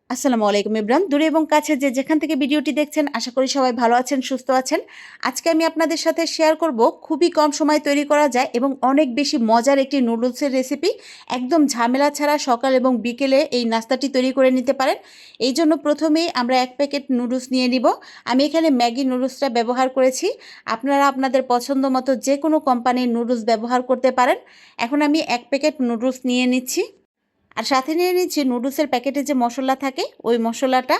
আসসালামু আলাইকুম ইব্রান। দূরে এবং কাছে যে যেখান থেকে ভিডিওটি দেখছেন আশা করি সবাই ভালো আছেন, সুস্থ আছেন। আজকে আমি আপনাদের সাথে শেয়ার করব খুবই কম সময়ে তৈরি করা যায় এবং অনেক বেশি মজার একটি নুডলসের রেসিপি। একদম ঝামেলা ছাড়া সকাল এবং বিকেলে এই নাস্তাটি তৈরি করে নিতে পারেন। এই জন্য প্রথমেই আমরা 1 প্যাকেট নুডলস নিয়ে নিব। আমি এখানে ম্যাগি নুডলসটা ব্যবহার করেছি। আপনারা আপনাদের পছন্দ মতো যে কোনো কোম্পানির নুডলস ব্যবহার করতে পারেন। এখন আমি 1 প্যাকেট নুডলস নিয়ে নিচ্ছি। আর সাথে নিয়ে নিচ্ছি নুডলসের প্যাকেটে যে মশলা থাকে ওই মশলাটা।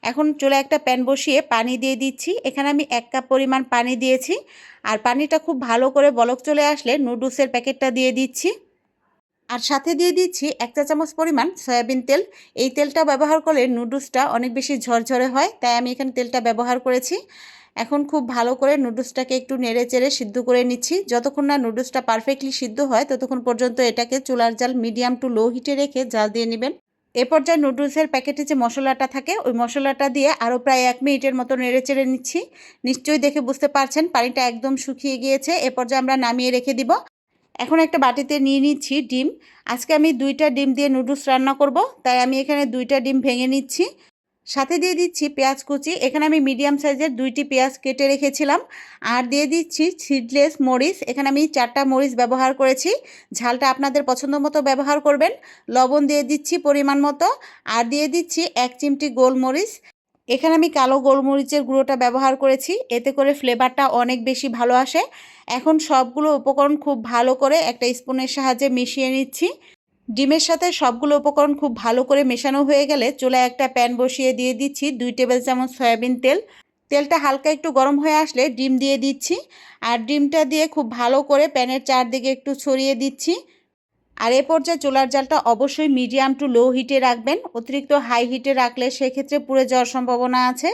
এখন চুলায় একটা প্যান বসিয়ে পানি দিয়ে দিচ্ছি। এখানে আমি 1 কাপ পরিমাণ পানি দিয়েছি। আর পানিটা খুব ভালো করে বলক চলে আসলে নুডলসের প্যাকেটটা দিয়ে দিচ্ছি। আর সাথে দিয়ে দিচ্ছি 1 চা চামচ পরিমাণ সয়াবিন তেল। এই তেলটা ব্যবহার করলে নুডলসটা অনেক বেশি ঝরঝরে হয়, তাই আমি এখানে তেলটা ব্যবহার করেছি। এখন খুব ভালো করে নুডলসটাকে একটু নেড়ে চেড়ে সিদ্ধ করে নিচ্ছি। যতক্ষণ না নুডলসটা পারফেক্টলি সিদ্ধ হয় ততক্ষণ পর্যন্ত এটাকে চুলার জাল মিডিয়াম টু লো হিটে রেখে জাল দিয়ে নেবেন। এ পর্যায়ে নুডলসের প্যাকেটে যে মশলাটা থাকে ওই মশলাটা দিয়ে আরও প্রায় 1 মিনিটের মতো নেড়ে চেড়ে নিচ্ছি। নিশ্চয়ই দেখে বুঝতে পারছেন পানিটা একদম শুকিয়ে গিয়েছে। এ পর্যায়ে আমরা নামিয়ে রেখে দিব। এখন একটা বাটিতে নিয়ে নিচ্ছি ডিম। আজকে আমি 2টা ডিম দিয়ে নুডলস রান্না করব, তাই আমি এখানে 2টা ডিম ভেঙে নিচ্ছি। সাথে দিয়ে দিচ্ছি পেঁয়াজ কুচি। এখানে আমি মিডিয়াম সাইজের 2টি পেঁয়াজ কেটে রেখেছিলাম। আর দিয়ে দিচ্ছি সিডলেস মরিচ। এখানে আমি 4টা মরিচ ব্যবহার করেছি। ঝালটা আপনাদের পছন্দ মতো ব্যবহার করবেন। লবণ দিয়ে দিচ্ছি পরিমাণ মতো। আর দিয়ে দিচ্ছি 1 চিমটি গোলমরিচ। এখানে আমি কালো গোলমরিচের গুঁড়োটা ব্যবহার করেছি, এতে করে ফ্লেভারটা অনেক বেশি ভালো আসে। এখন সবগুলো উপকরণ খুব ভালো করে একটা স্পুনের সাহায্যে মিশিয়ে নিচ্ছি। ডিমের সাথে সবগুলো উপকরণ খুব ভালো করে মেশানো হয়ে গেলে চুলায় একটা প্যান বসিয়ে দিয়ে দিচ্ছি 2 টেবিল চামচ সয়াবিন তেল। তেলটা হালকা একটু গরম হয়ে আসলে ডিম দিয়ে দিচ্ছি। আর ডিমটা দিয়ে খুব ভালো করে প্যানের চারদিকে একটু ছড়িয়ে দিচ্ছি। আর এ পর্যায়ে চুলার জালটা অবশ্যই মিডিয়াম টু লো হিটে রাখবেন। অতিরিক্ত হাই হিটে রাখলে সেক্ষেত্রে পুড়ে যাওয়ার সম্ভাবনা আছে।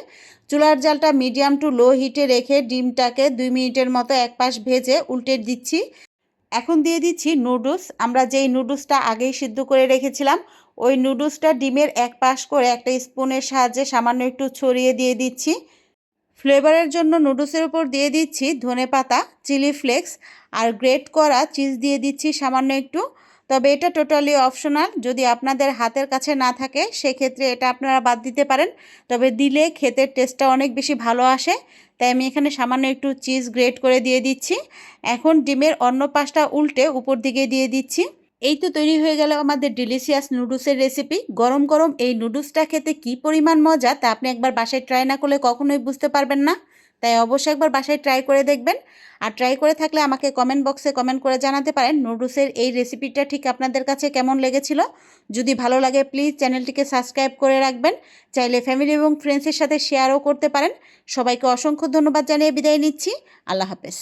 চুলার জালটা মিডিয়াম টু লো হিটে রেখে ডিমটাকে 2 মিনিটের মতো এক পাশ ভেজে উল্টে দিচ্ছি। এখন দিয়ে দিচ্ছি নুডলস। আমরা যেই নুডলসটা আগেই সিদ্ধ করে রেখেছিলাম ওই নুডলসটা ডিমের এক পাশ করে একটা স্পুনের সাহায্যে সামান্য একটু ছড়িয়ে দিয়ে দিচ্ছি। ফ্লেভারের জন্য নুডলসের উপর দিয়ে দিচ্ছি ধনেপাতা, চিলি ফ্লেক্স আর গ্রেট করা চিজ দিয়ে দিচ্ছি সামান্য একটু। তবে এটা টোটালি অপশনাল, যদি আপনাদের হাতের কাছে না থাকে সেক্ষেত্রে এটা আপনারা বাদ দিতে পারেন। তবে দিলে খেতে টেস্টটা অনেক বেশি ভালো আসে, তাই আমি এখানে সামান্য একটু চিজ গ্রেট করে দিয়ে দিচ্ছি। এখন ডিমের অন্য পাশটা উল্টে উপর দিকে দিয়ে দিচ্ছি। এই তো তৈরি হয়ে গেল আমাদের ডিলিশিয়াস নুডলসের রেসিপি। গরম গরম এই নুডলসটা খেতে কী পরিমাণ মজা তা আপনি একবার বাসায় ট্রাই না করলে কখনোই বুঝতে পারবেন না। তাই অবশ্যই একবার বাসায় ট্রাই করে দেখবেন। আর ট্রাই করে থাকলে আমাকে কমেন্ট বক্সে কমেন্ট করে জানাতে পারেন নুডলসের এই রেসিপিটা ঠিক আপনাদের কাছে কেমন লেগেছিল। যদি ভালো লাগে প্লিজ চ্যানেলটিকে সাবস্ক্রাইব করে রাখবেন। চাইলে ফ্যামিলি এবং ফ্রেন্ডসের সাথে শেয়ারও করতে পারেন। সবাইকে অসংখ্য ধন্যবাদ জানিয়ে বিদায় নিচ্ছি। আল্লাহ হাফেজ।